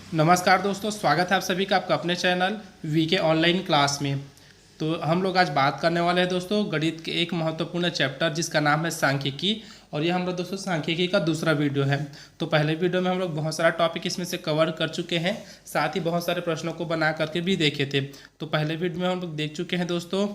नमस्कार दोस्तों, स्वागत है आप सभी का आपका अपने चैनल वीके ऑनलाइन क्लास में। तो हम लोग आज बात करने वाले हैं दोस्तों गणित के एक महत्वपूर्ण चैप्टर जिसका नाम है सांख्यिकी। और ये हम लोग दोस्तों सांख्यिकी का दूसरा वीडियो है। तो पहले वीडियो में हम लोग बहुत सारा टॉपिक इसमें से कवर कर चुके हैं, साथ ही बहुत सारे प्रश्नों को बना करके भी देखे थे। तो पहले वीडियो में हम लोग देख चुके हैं दोस्तों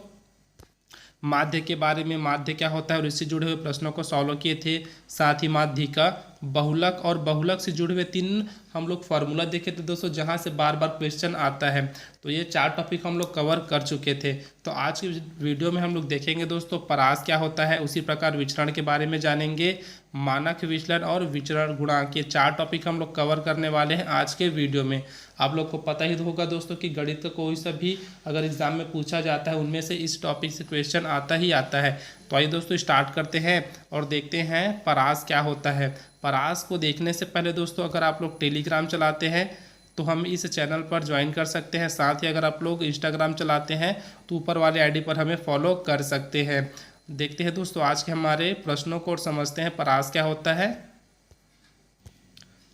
माध्य के बारे में, माध्य क्या होता है और इससे जुड़े हुए प्रश्नों को सॉल्व किए थे। साथ ही माध्य का बहुलक और बहुलक से जुड़े हुए 3 हम लोग फार्मूला देखे थे दोस्तों, जहां से बार बार क्वेश्चन आता है। तो ये 4 टॉपिक हम लोग कवर कर चुके थे। तो आज की वीडियो में हम लोग देखेंगे दोस्तों परास क्या होता है, उसी प्रकार विचरण के बारे में जानेंगे, मानक विचलन और विचरण गुणांक, ये 4 टॉपिक हम लोग कवर करने वाले हैं आज के वीडियो में। आप लोग को पता ही होगा दोस्तों कि गणित का कोई सा भी अगर एग्जाम में पूछा जाता है उनमें से इस टॉपिक से क्वेश्चन आता ही आता है। तो आइए दोस्तों स्टार्ट करते हैं और देखते हैं परास क्या होता है। परास को देखने से पहले दोस्तों अगर आप लोग टेलीग्राम चलाते हैं तो हम इस चैनल पर ज्वाइन कर सकते हैं। साथ ही अगर आप लोग इंस्टाग्राम चलाते हैं तो ऊपर वाले आईडी पर हमें फॉलो कर सकते हैं। देखते हैं दोस्तों आज के हमारे प्रश्नों को और समझते हैं परास क्या होता है।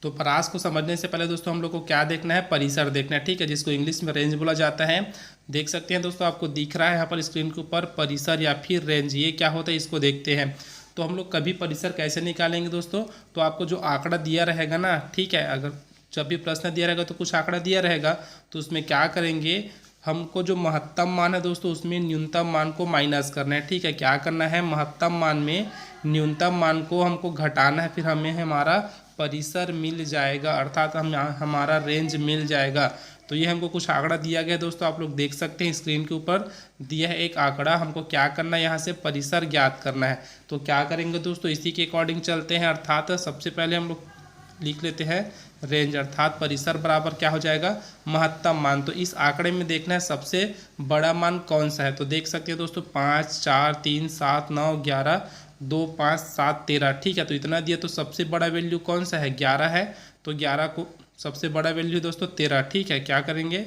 तो परास को समझने से पहले दोस्तों हम लोग को क्या देखना है, परिसर देखना है, ठीक है, जिसको इंग्लिश में रेंज बोला जाता है। देख सकते हैं दोस्तों आपको दिख रहा है यहाँ पर स्क्रीन के ऊपर परिसर या फिर रेंज, ये क्या होता है इसको देखते हैं। तो हम लोग कभी परिसर कैसे निकालेंगे दोस्तों, तो आपको जो आंकड़ा दिया रहेगा ना, ठीक है, अगर जब भी प्रश्न दिया रहेगा तो कुछ आंकड़ा दिया रहेगा तो उसमें क्या करेंगे, हमको जो महत्तम मान है दोस्तों उसमें न्यूनतम मान को माइनस करना है। ठीक है, क्या करना है, महत्तम मान में न्यूनतम मान को हमको घटाना है, फिर हमें हमारा परिसर मिल जाएगा, अर्थात हमारा रेंज मिल जाएगा। तो ये हमको कुछ आंकड़ा दिया गया है दोस्तों, आप लोग देख सकते हैं स्क्रीन के ऊपर दिया है एक आंकड़ा। हमको क्या करना है, यहाँ से परिसर ज्ञात करना है। तो क्या करेंगे दोस्तों, इसी के अकॉर्डिंग चलते हैं। अर्थात सबसे पहले हम लोग लिख लेते हैं रेंज, अर्थात परिसर बराबर क्या हो जाएगा, महत्तम मान। तो इस आंकड़े में देखना है सबसे बड़ा मान कौन सा है। तो देख सकते हैं दोस्तों 5, 4, 3, 7, 9, 11, 2, 5, 7, 13, ठीक है। तो इतना दिया तो सबसे बड़ा वैल्यू कौन सा है, 11 है। तो 11 को सबसे बड़ा वैल्यू दोस्तों 13, ठीक है। क्या करेंगे,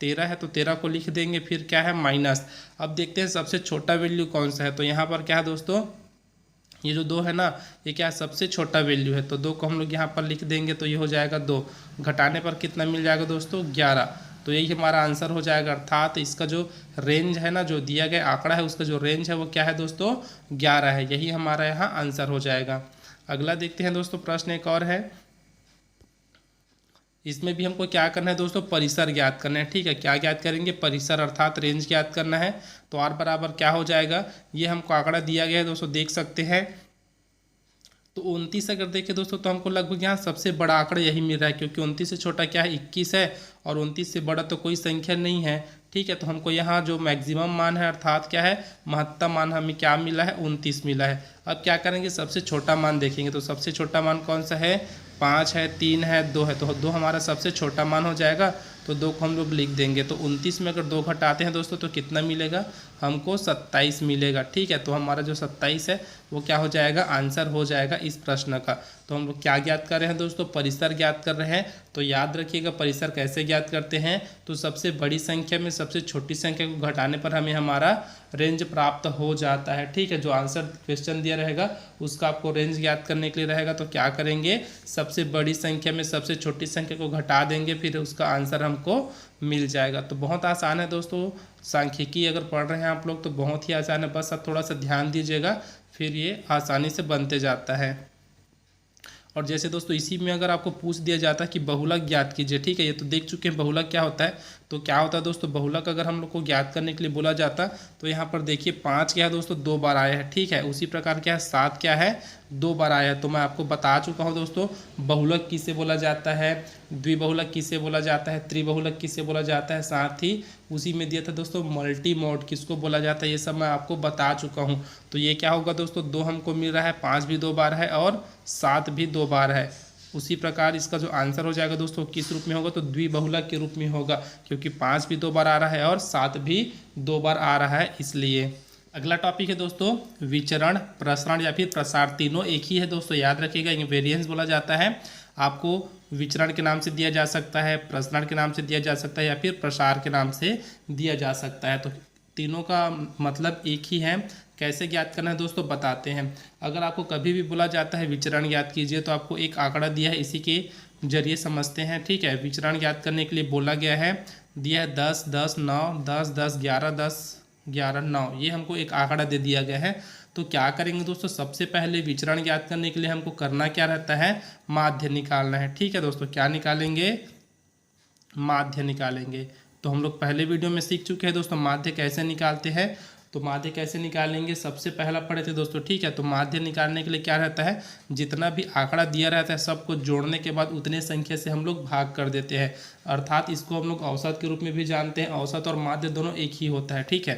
13 है तो 13 को लिख देंगे, फिर क्या है माइनस। अब देखते हैं सबसे छोटा वैल्यू कौन सा है। तो यहाँ पर क्या है दोस्तों, ये जो 2 है ना, ये क्या है सबसे छोटा वैल्यू है। तो 2 को हम लोग यहाँ पर लिख देंगे तो ये हो जाएगा 2, घटाने पर कितना मिल जाएगा दोस्तों 11। तो यही हमारा आंसर हो जाएगा। अर्थात इसका जो रेंज है ना, जो दिया गया आंकड़ा है उसका जो रेंज है वो क्या है दोस्तों 11 है। यही हमारा यहाँ आंसर हो जाएगा। अगला देखते हैं दोस्तों, प्रश्न एक और है। इसमें भी हमको क्या करना है दोस्तों, परिसर ज्ञात करना है। ठीक है, क्या ज्ञात करेंगे, परिसर अर्थात रेंज ज्ञात करना है। तो आर बराबर क्या हो जाएगा, ये हमको आंकड़ा दिया गया है दोस्तों, देख सकते हैं। तो 29 अगर देखें दोस्तों तो हमको लगभग यहाँ सबसे बड़ा आंकड़ा यही मिल रहा है, क्योंकि 29 से छोटा क्या है 21 है और 29 से बड़ा तो कोई संख्या नहीं है। ठीक है, तो हमको यहाँ जो मैक्सिमम मान है अर्थात क्या है महत्तम मान हमें क्या मिला है, 29 मिला है। अब क्या करेंगे, सबसे छोटा मान देखेंगे। तो सबसे छोटा मान कौन सा है, 5 है, 3 है, 2 है। तो 2 हमारा सबसे छोटा मान हो जाएगा। तो 2 को हम लोग लिख देंगे। तो 29 में अगर 2 घटाते हैं दोस्तों तो कितना मिलेगा, हमको 27 मिलेगा। ठीक है, तो हमारा जो 27 है वो क्या हो जाएगा, आंसर हो जाएगा इस प्रश्न का। तो हम लोग क्या ज्ञात कर रहे हैं दोस्तों, परिसर ज्ञात कर रहे हैं। तो याद रखिएगा परिसर कैसे ज्ञात करते हैं, तो सबसे बड़ी संख्या में सबसे छोटी संख्या को घटाने पर हमें हमारा रेंज प्राप्त हो जाता है। ठीक है, जो आंसर क्वेश्चन दिया रहेगा उसका आपको रेंज ज्ञात करने के लिए रहेगा। तो क्या करेंगे, सबसे बड़ी संख्या में सबसे छोटी संख्या को घटा देंगे, फिर उसका आंसर हमको मिल जाएगा। तो बहुत आसान है दोस्तों, सांख्यिकी अगर पढ़ रहे हैं आप लोग तो बहुत ही आसान है, बस आप थोड़ा सा ध्यान दीजिएगा, फिर ये आसानी से बनते जाता है। और जैसे दोस्तों इसी में अगर आपको पूछ दिया जाता है कि बहुलक ज्ञात कीजिए, ठीक है, ये तो देख चुके हैं बहुलक क्या होता है। तो क्या होता है दोस्तों, बहुलक अगर हम लोग को ज्ञात करने के लिए बोला जाता तो यहाँ पर देखिए 5 क्या है दोस्तों 2 बार आया है। ठीक है, उसी प्रकार क्या है 7 क्या है 2 बार आया है। तो मैं आपको बता चुका हूँ दोस्तों बहुलक किसे बोला जाता है, द्विबहुलक किसे बोला जाता है, त्रिबहुलक किसे बोला जाता है। साथ ही उसी में दिया था दोस्तों मल्टी मोड किसको बोला जाता है, ये सब मैं आपको बता चुका हूँ। तो ये क्या होगा दोस्तों, 2 हमको मिल रहा है, 5 भी 2 बार है और 7 भी 2 बार है। उसी प्रकार इसका जो आंसर हो जाएगा दोस्तों किस रूप में होगा, तो द्विबहुलक के रूप में होगा, क्योंकि 5 भी 2 बार आ रहा है और 7 भी 2 बार आ रहा है इसलिए। अगला टॉपिक है दोस्तों विचरण, प्रसरण या फिर प्रसार, तीनों एक ही है दोस्तों, याद रखिएगा। इन्हें वेरिएंस बोला जाता है। आपको विचरण के नाम से दिया जा सकता है, प्रसरण के नाम से दिया जा सकता है या फिर प्रसार के नाम से दिया जा सकता है। तो तीनों का मतलब एक ही है। कैसे ज्ञात करना है दोस्तों बताते हैं। अगर आपको कभी भी बोला जाता है विचरण ज्ञात कीजिए तो आपको एक आंकड़ा दिया है, इसी के जरिए समझते हैं। ठीक है, विचरण ज्ञात करने के लिए बोला गया है, दिया है 10 10 9 10 10 11 10 11 9, ये हमको एक आंकड़ा दे दिया गया है। तो क्या करेंगे दोस्तों, सबसे पहले विचरण ज्ञात करने के लिए हमको करना क्या रहता है, माध्य निकालना है। ठीक है दोस्तों, क्या निकालेंगे, माध्य निकालेंगे। तो हम लोग पहले वीडियो में सीख चुके हैं दोस्तों माध्य कैसे निकालते हैं। तो माध्य कैसे निकालेंगे, सबसे पहला पढ़े थे दोस्तों। ठीक है, तो माध्य निकालने के लिए क्या रहता है, जितना भी आंकड़ा दिया रहता है सबको जोड़ने के बाद उतने संख्या से हम लोग भाग कर देते हैं, अर्थात इसको हम लोग औसत के रूप में भी जानते हैं। औसत और माध्य दोनों एक ही होता है। ठीक है,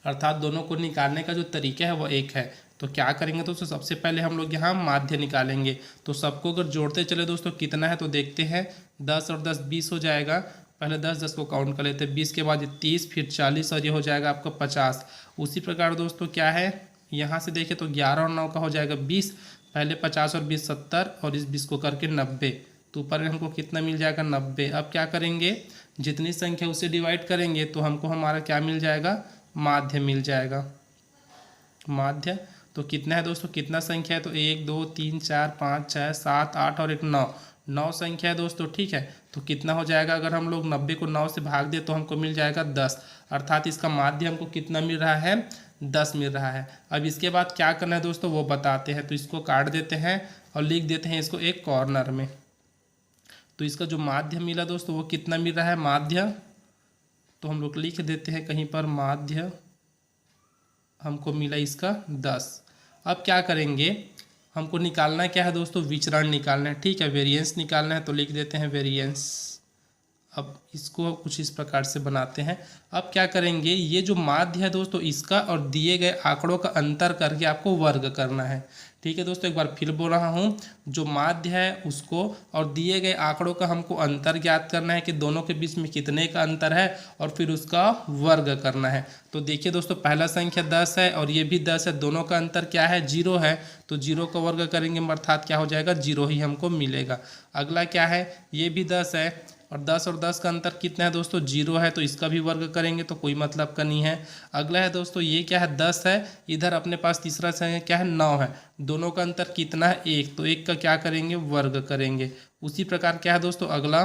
अर्थात दोनों को निकालने का जो तरीका है वो एक है। तो क्या करेंगे दोस्तों, सबसे पहले हम लोग यहाँ माध्य निकालेंगे। तो सबको अगर जोड़ते चले दोस्तों कितना है, तो देखते हैं 10 और 10 20 हो जाएगा। पहले 10 10 को काउंट कर लेते हैं, 20 के बाद ये 30, फिर 40 और ये हो जाएगा आपका 50। उसी प्रकार दोस्तों क्या है, यहाँ से देखें तो 11 और 9 का हो जाएगा 20, पहले 50 और 20 70, और इस 20 को करके 90। तो ऊपर में हमको कितना मिल जाएगा, 90। अब क्या करेंगे, जितनी संख्या उसे डिवाइड करेंगे तो हमको हमारा क्या मिल जाएगा, माध्य मिल जाएगा। माध्य तो कितना है दोस्तों, कितना संख्या है, तो 1 2 3 4 5 6 7 8 और एक 9, 9 संख्या है दोस्तों। ठीक है, तो कितना हो जाएगा, अगर हम लोग 90 को 9 से भाग दे तो हमको मिल जाएगा 10, अर्थात इसका माध्य हमको कितना मिल रहा है, 10 मिल रहा है। अब इसके बाद क्या करना है दोस्तों वो बताते हैं। तो इसको काट देते हैं और लिख देते हैं इसको एक कॉर्नर में। तो इसका जो माध्य मिला दोस्तों वो कितना मिल रहा है, माध्य, तो हम लोग लिख देते हैं कहीं पर, माध्य हमको मिला इसका 10। अब क्या करेंगे, हमको निकालना क्या है दोस्तों, विचरण निकालना है। ठीक है, वेरिएंस निकालना है, तो लिख देते हैं वेरिएंस। अब इसको कुछ इस प्रकार से बनाते हैं। अब क्या करेंगे, ये जो माध्य है दोस्तों इसका और दिए गए आंकड़ों का अंतर करके आपको वर्ग करना है। ठीक है दोस्तों, एक बार फिर बोल रहा हूँ, जो माध्य है उसको और दिए गए आंकड़ों का हमको अंतर ज्ञात करना है कि दोनों के बीच में कितने का अंतर है, और फिर उसका वर्ग करना है। तो देखिए दोस्तों, पहला संख्या 10 है और ये भी 10 है, दोनों का अंतर क्या है, 0 है। तो 0 का वर्ग करेंगे अर्थात क्या हो जाएगा, 0 ही हमको मिलेगा। अगला क्या है, ये भी 10 है और 10 का अंतर कितना है दोस्तों, 0 है, तो इसका भी वर्ग करेंगे तो कोई मतलब का नहीं है। अगला है दोस्तों, ये क्या है, 10 है, इधर अपने पास तीसरा संख्या क्या है, 9 है, दोनों का अंतर कितना है, 1, तो 1 का क्या करेंगे, वर्ग करेंगे। उसी प्रकार क्या है दोस्तों, अगला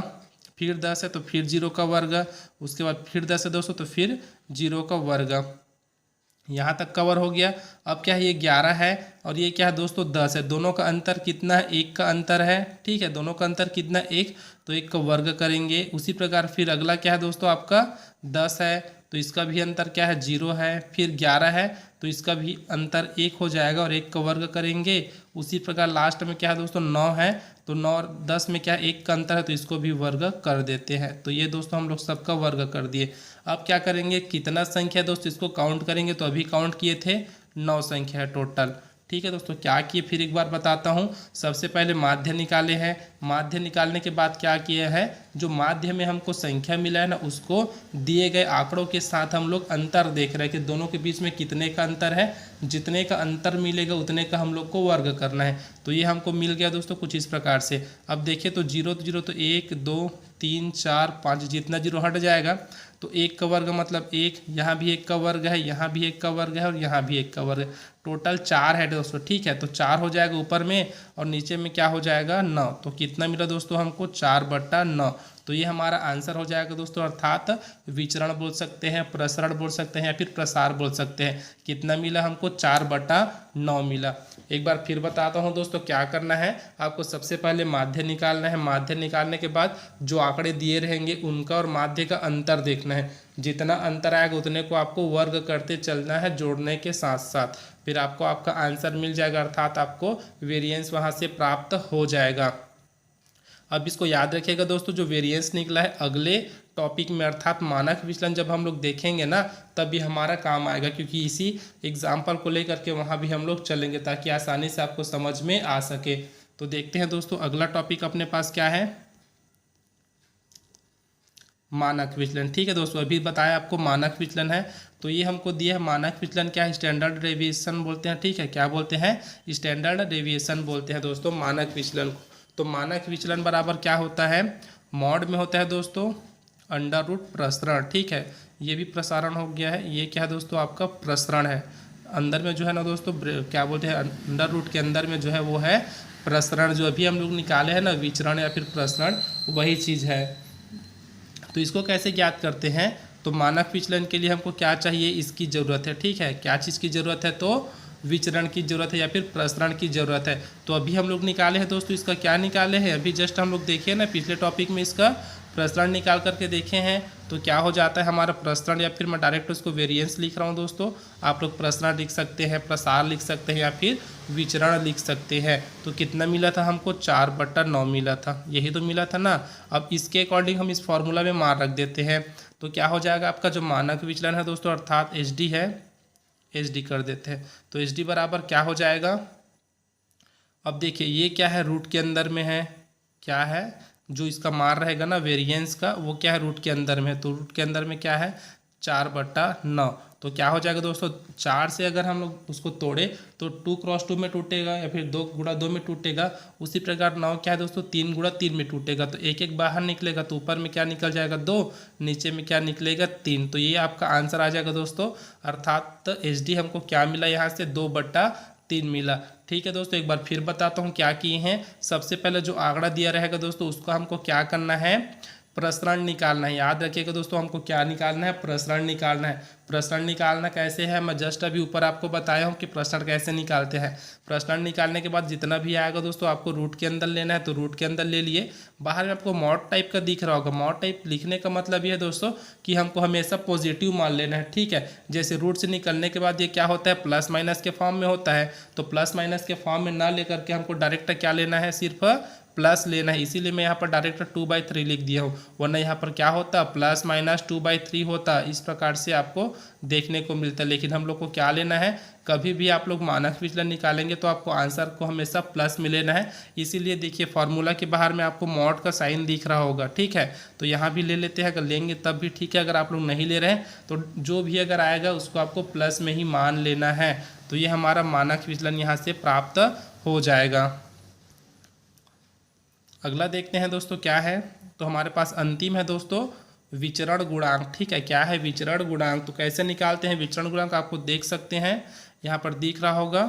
फिर 10 है तो फिर 0 का वर्ग, उसके बाद फिर 10 है दोस्तों तो फिर 0 का वर्ग। यहाँ तक कवर हो गया। अब क्या है, ये 11 है और ये क्या है दोस्तों, 10 है, दोनों का अंतर कितना है, 1 का अंतर है। ठीक है, दोनों का अंतर कितना, 1, तो 1 का वर्ग करेंगे। उसी प्रकार फिर अगला क्या है दोस्तों, आपका 10 है, तो इसका भी अंतर क्या है, 0 है। फिर 11 है तो इसका भी अंतर 1 हो जाएगा और 1 का वर्ग करेंगे। उसी प्रकार लास्ट में क्या है दोस्तों, 9 है, तो 9 और 10 में क्या 1 का अंतर है, तो इसको भी वर्ग कर देते हैं। तो ये दोस्तों हम लोग सबका वर्ग कर दिए। अब क्या करेंगे, कितना संख्या है दोस्तों इसको काउंट करेंगे। तो अभी काउंट किए थे 9 संख्या है टोटल। ठीक है दोस्तों, क्या किए फिर एक बार बताता हूँ। सबसे पहले माध्य निकाले हैं, माध्य निकालने के बाद क्या किया है, जो माध्य में हमको संख्या मिला है ना उसको दिए गए आंकड़ों के साथ हम लोग अंतर देख रहे हैं कि दोनों के बीच में कितने का अंतर है। जितने का अंतर मिलेगा उतने का हम लोग को वर्ग करना है। तो ये हमको मिल गया दोस्तों कुछ इस प्रकार से। अब देखिए तो 0 तो 1 2 3 4 5, जितना 0 हट जाएगा तो 1 का वर्ग मतलब 1, यहाँ भी 1 का वर्ग है, यहाँ भी 1 का वर्ग है और यहाँ भी 1 का वर्ग है, टोटल 4 है दोस्तों। ठीक है, तो 4 हो जाएगा ऊपर में और नीचे में क्या हो जाएगा, 9। तो कितना मिला दोस्तों हमको, 4/9। तो ये हमारा आंसर हो जाएगा दोस्तों, अर्थात विचरण बोल सकते हैं, प्रसरण बोल सकते हैं या फिर प्रसार बोल सकते हैं। कितना मिला हमको, 4/9 मिला। एक बार फिर बताता हूँ दोस्तों, क्या करना है आपको, सबसे पहले माध्य निकालना है। माध्य निकालने के बाद जो आंकड़े दिए रहेंगे उनका और माध्य का अंतर देखना है। जितना अंतर आएगा उतने को आपको वर्ग करते चलना है जोड़ने के साथ साथ, फिर आपको आपका आंसर मिल जाएगा, अर्थात आपको वेरिएंस वहाँ से प्राप्त हो जाएगा। अब इसको याद रखिएगा दोस्तों, जो वेरिएंस निकला है अगले टॉपिक में अर्थात मानक विचलन जब हम लोग देखेंगे ना तब भी हमारा काम आएगा, क्योंकि इसी एग्जाम्पल को लेकर के वहाँ भी हम लोग चलेंगे ताकि आसानी से आपको समझ में आ सके। तो देखते हैं दोस्तों अगला टॉपिक अपने पास क्या है, मानक विचलन। ठीक है दोस्तों, अभी बताया आपको मानक विचलन है, तो ये हमको दिया है मानक विचलन क्या है, स्टैंडर्ड डेविएशन बोलते हैं। ठीक है, क्या बोलते हैं, स्टैंडर्ड डेविएशन बोलते हैं दोस्तों मानक विचलन को। तो मानक विचलन बराबर क्या होता है, मॉड में होता है दोस्तों अंडर रूट प्रसरण। ठीक है, ये भी प्रसारण हो गया है, ये क्या है दोस्तों आपका प्रसरण है। अंदर में जो है ना दोस्तों क्या बोलते हैं, अंडर रूट के अंदर में जो है वो है प्रसरण, जो अभी हम लोग निकाले हैं ना विचरण या फिर प्रसरण, वही चीज़ है। तो इसको कैसे ज्ञात करते हैं, तो मानक विचलन के लिए हमको क्या चाहिए, इसकी ज़रूरत है। ठीक है, क्या चीज़ की ज़रूरत है, तो विचरण की ज़रूरत है या फिर प्रसरण की ज़रूरत है। तो अभी हम लोग निकाले हैं दोस्तों, इसका क्या निकाले हैं, अभी जस्ट हम लोग देखे ना पिछले टॉपिक में इसका प्रसरण निकाल करके देखे हैं। तो क्या हो जाता है हमारा प्रसरण, या फिर मैं डायरेक्ट उसको वेरिएंस लिख रहा हूँ दोस्तों, आप लोग प्रसरण लिख सकते हैं, प्रसार लिख सकते हैं या फिर विचरण लिख सकते हैं। तो कितना मिला था हमको, 4/9 मिला था, यही तो मिला था ना। अब इसके अकॉर्डिंग हम इस फॉर्मूला में मान रख देते हैं, तो क्या हो जाएगा आपका जो मानक विचलन है दोस्तों, अर्थात एच डी है, एच डी कर देते हैं। तो एच डी बराबर क्या हो जाएगा, अब देखिए ये क्या है, रूट के अंदर में है, क्या है जो इसका मान रहेगा ना वेरिएंस का, वो क्या है रूट के अंदर में है। तो रूट के अंदर में क्या है, 4/9। तो क्या हो जाएगा दोस्तों, 4 से अगर हम लोग उसको तोड़े तो 2 × 2 में टूटेगा या फिर 2 × 2 में टूटेगा। उसी प्रकार 9 क्या है दोस्तों, 3 × 3 में टूटेगा। तो एक एक बाहर निकलेगा, तो ऊपर में क्या निकल जाएगा 2, नीचे में क्या निकलेगा 3। तो ये आपका आंसर आ जाएगा दोस्तों, अर्थात एच डी हमको क्या मिला यहाँ से, 2/3 मिला। ठीक है दोस्तों, एक बार फिर बताता हूँ क्या किए हैं। सबसे पहले जो आंकड़ा दिया रहेगा दोस्तों, उसको हमको क्या करना है, प्रसरण निकालना है। याद रखिएगा दोस्तों, हमको क्या निकालना है, प्रसरण निकालना है। प्रसरण निकालना कैसे है, मैं जस्ट अभी ऊपर आपको बताया हूँ कि प्रसरण कैसे निकालते हैं। प्रसरण निकालने के बाद जितना भी आएगा दोस्तों, आपको रूट के अंदर लेना है, तो रूट के अंदर ले लिए। बाहर में आपको मॉड टाइप का दिख रहा होगा, मॉड टाइप लिखने का मतलब ये है दोस्तों कि हमको हमेशा पॉजिटिव मान लेना है। ठीक है, जैसे रूट से निकलने के बाद ये क्या होता है, प्लस माइनस के फॉर्म में होता है। तो प्लस माइनस के फॉर्म में ना लेकर के हमको डायरेक्ट क्या लेना है, सिर्फ प्लस लेना है। इसीलिए मैं यहाँ पर डायरेक्ट 2/3 लिख दिया हूँ, वरना यहाँ पर क्या होता, प्लस माइनस 2/3 होता। इस प्रकार से आपको देखने को मिलता है। लेकिन हम लोग को क्या लेना है, कभी भी आप लोग मानक विचलन निकालेंगे तो आपको आंसर को हमेशा प्लस में लेना है। इसीलिए देखिए फॉर्मूला के बाहर में आपको मॉड का साइन दिख रहा होगा। ठीक है, तो यहाँ भी ले लेते हैं, अगर लेंगे तब भी ठीक है, अगर आप लोग नहीं ले रहे हैं तो जो भी अगर आएगा उसको आपको प्लस में ही मान लेना है। तो ये हमारा मानक विचलन यहाँ से प्राप्त हो जाएगा। अगला देखते हैं दोस्तों क्या है, तो हमारे पास अंतिम है दोस्तों विचरण गुणांक। ठीक है, क्या है विचरण गुणांक, तो कैसे निकालते हैं विचरण गुणांक, आपको देख सकते हैं यहाँ पर दिख रहा होगा।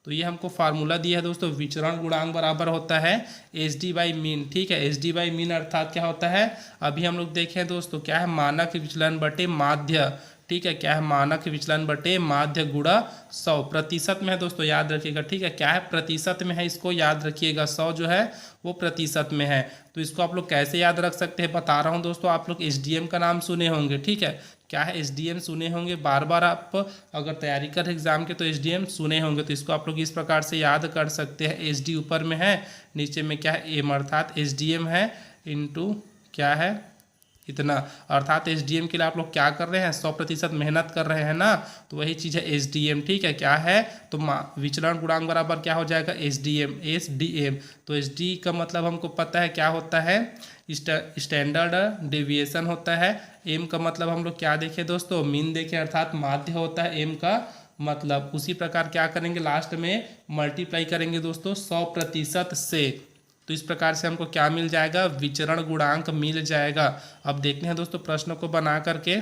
तो ये हमको फार्मूला दिया है दोस्तों, विचरण गुणांक बराबर होता है एच डी बाई मीन। ठीक है, एच डी बाई मीन अर्थात क्या होता है, अभी हम लोग देखें दोस्तों क्या है, मानक विचलन बटे माध्य। ठीक है, क्या है, मानक विचलन बटे माध्य गुणा 100। प्रतिशत में है दोस्तों, याद रखिएगा। ठीक है, क्या है, प्रतिशत में है, इसको याद रखिएगा। 100 जो है वो प्रतिशत में है। तो इसको आप लोग कैसे याद रख सकते हैं, बता रहा हूँ दोस्तों। आप लोग एसडीएम का नाम सुने होंगे। ठीक है, क्या है, एसडीएम सुने होंगे, बार बार आप अगर तैयारी कर एग्जाम के तो एसडीएम सुने होंगे। तो इसको आप लोग इस प्रकार से याद कर सकते हैं, एसडी ऊपर में है, नीचे में क्या है एम, अर्थात एसडीएम है इंटू क्या है इतना, अर्थात एसडीएम के लिए आप लोग क्या कर रहे हैं, 100% मेहनत कर रहे हैं ना। तो वही चीज़ है एसडीएम। ठीक है, क्या है, तो विचलन गुणांक बराबर क्या हो जाएगा, एसडीएम। तो एसडी का मतलब हमको पता है क्या होता है, स्टैंडर्ड डेविएशन होता है। एम का मतलब हम लोग क्या देखें दोस्तों, मीन देखें, अर्थात माध्य होता है एम का मतलब। उसी प्रकार क्या करेंगे, लास्ट में मल्टीप्लाई करेंगे दोस्तों 100% से। तो इस प्रकार से हमको क्या मिल जाएगा, विचरण गुणांक मिल जाएगा। अब देखते हैं दोस्तों प्रश्न को बना करके।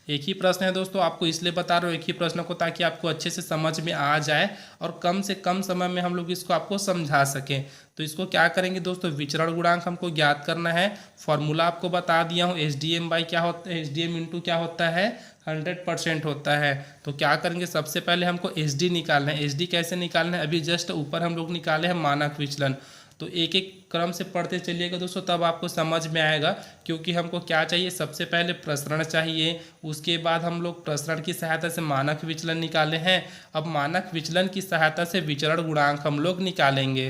एक ही प्रश्न है दोस्तों, आपको इसलिए बता रहा हूँ एक ही प्रश्न को, ताकि आपको अच्छे से समझ में आ जाए और कम से कम समय में हम लोग इसको आपको समझा सकें। तो इसको क्या करेंगे दोस्तों, विचरण गुणांक हमको ज्ञात करना है। फॉर्मूला आपको बता दिया हूँ, एच डी एम बाई क्या होता है, एच डी एम इंटू क्या होता है, 100% होता है। तो क्या करेंगे, सबसे पहले हमको एच डी निकालना है। एच डी कैसे निकालना है, अभी जस्ट ऊपर हम लोग निकाले हैं मानक विचलन। तो एक एक क्रम से पढ़ते चलिएगा दोस्तों, तब आपको समझ में आएगा। क्योंकि हमको क्या चाहिए, सबसे पहले प्रसरण चाहिए, उसके बाद हम लोग प्रसरण की सहायता से मानक विचलन निकाले हैं। अब मानक विचलन की सहायता से विचरण गुणांक हम लोग निकालेंगे।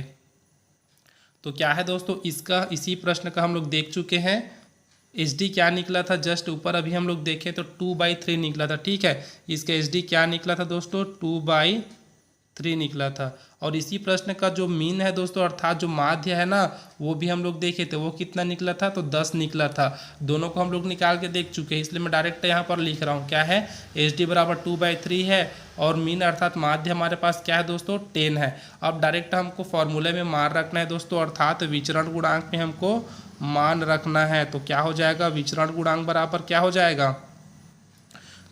तो क्या है दोस्तों, इसका इसी प्रश्न का हम लोग देख चुके हैं। एच डी क्या निकला था, जस्ट ऊपर अभी हम लोग देखें तो 2/3 निकला था। ठीक है, इसका एच डी क्या निकला था दोस्तों, 2/3 निकला था। और इसी प्रश्न का जो मीन है दोस्तों, अर्थात जो माध्य है ना, वो भी हम लोग देखे थे, वो कितना निकला था, तो 10 निकला था। दोनों को हम लोग निकाल के देख चुके हैं, इसलिए मैं डायरेक्ट यहाँ पर लिख रहा हूँ। क्या है, एच डी बराबर 2/3 है और मीन अर्थात माध्य हमारे पास क्या है दोस्तों, 10 है। अब डायरेक्ट हमको फॉर्मूले में मान रखना है दोस्तों, अर्थात विचरण गुणांक में हमको मान रखना है। तो क्या हो जाएगा, विचरण गुणांक बराबर क्या हो जाएगा,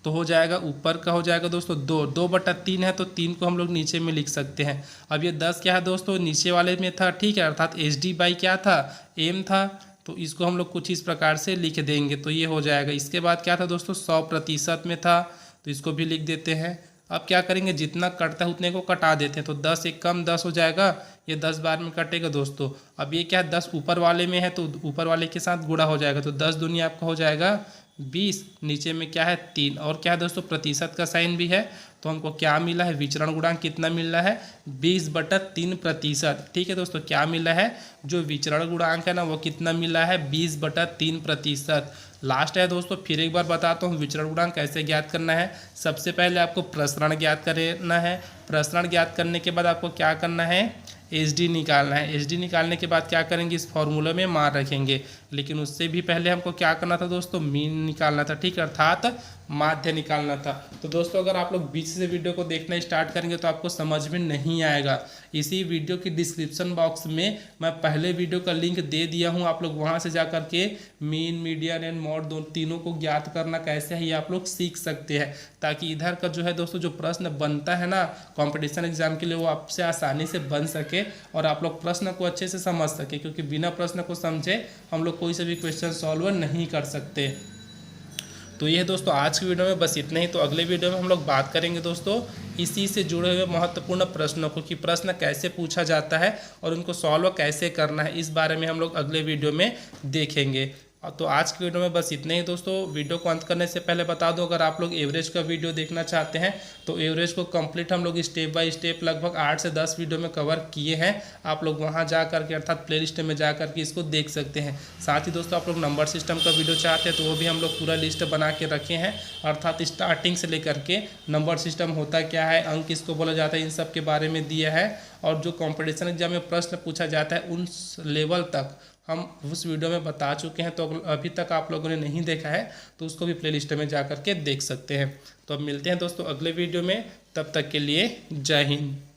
तो हो जाएगा ऊपर का हो जाएगा दोस्तों 2/3 है, तो 3 को हम लोग नीचे में लिख सकते हैं। अब ये 10 क्या है दोस्तों, नीचे वाले में था, ठीक है, अर्थात HD बाई क्या था, M था, तो इसको हम लोग कुछ इस प्रकार से लिख देंगे, तो ये हो जाएगा। इसके बाद क्या था दोस्तों, 100% में था, तो इसको भी लिख देते हैं। अब क्या करेंगे, जितना कटता है उतने को कटा देते हैं, तो 10 एक कम 10 हो जाएगा, ये 10 बार में कटेगा दोस्तों। अब ये क्या है, 10 ऊपर वाले में है, तो ऊपर वाले के साथ गुणा हो जाएगा, तो 10 दूनी आपका हो जाएगा 20, नीचे में क्या है 3, और क्या है दोस्तों प्रतिशत का साइन भी है, तो हमको क्या मिला है, विचरण गुणांक कितना मिल रहा है, 20/3%। ठीक है दोस्तों, क्या मिल रहा है, जो विचरण गुणांक है ना वो कितना मिल रहा है, 20/3%। लास्ट है दोस्तों, फिर एक बार बताता हूँ विचरण गुणांक कैसे ज्ञात करना है। सबसे पहले आपको प्रसरण ज्ञात करना है। प्रसरण ज्ञात करने के बाद आपको क्या करना है, HD निकालना है। HD निकालने के बाद क्या करेंगे, इस फॉर्मूले में मान रखेंगे, लेकिन उससे भी पहले हमको क्या करना था दोस्तों, मीन निकालना था, ठीक है, अर्थात माध्य निकालना था। तो दोस्तों अगर आप लोग बीच से वीडियो को देखना स्टार्ट करेंगे तो आपको समझ में नहीं आएगा। इसी वीडियो की डिस्क्रिप्शन बॉक्स में मैं पहले वीडियो का लिंक दे दिया हूँ, आप लोग वहाँ से जा कर के मीन, मीडियन एंड मॉड तीनों को ज्ञात करना कैसे है ये आप लोग सीख सकते हैं, ताकि इधर का जो है दोस्तों जो प्रश्न बनता है ना कॉम्पिटिशन एग्जाम के लिए वो आपसे आसानी से बन सके और आप लोग प्रश्न को अच्छे से समझ सके, क्योंकि बिना प्रश्न को समझे हम लोग कोई से भी क्वेश्चन सॉल्व नहीं कर सकते। तो ये दोस्तों आज की वीडियो में बस इतना ही। तो अगले वीडियो में हम लोग बात करेंगे दोस्तों इसी से जुड़े हुए महत्वपूर्ण प्रश्नों को, कि प्रश्न कैसे पूछा जाता है और उनको सॉल्व कैसे करना है, इस बारे में हम लोग अगले वीडियो में देखेंगे। तो आज की वीडियो में बस इतने ही दोस्तों। वीडियो को अंत करने से पहले बता दो, अगर आप लोग एवरेज का वीडियो देखना चाहते हैं तो एवरेज को कंप्लीट हम लोग स्टेप बाय स्टेप लगभग 8 से 10 वीडियो में कवर किए हैं। आप लोग वहां जा करके अर्थात प्लेलिस्ट में जा करके इसको देख सकते हैं। साथ ही दोस्तों आप लोग नंबर सिस्टम का वीडियो चाहते हैं तो वो भी हम लोग पूरा लिस्ट बना के रखे हैं, अर्थात स्टार्टिंग से लेकर के नंबर सिस्टम होता क्या है, अंक किसको बोला जाता है, इन सब के बारे में दिया है। और जो कॉम्पिटिशन एग्जाम में प्रश्न पूछा जाता है उन लेवल तक हम उस वीडियो में बता चुके हैं। तो अभी तक आप लोगों ने नहीं देखा है तो उसको भी प्लेलिस्ट में जा करके देख सकते हैं। तो अब मिलते हैं दोस्तों अगले वीडियो में, तब तक के लिए जय हिंद।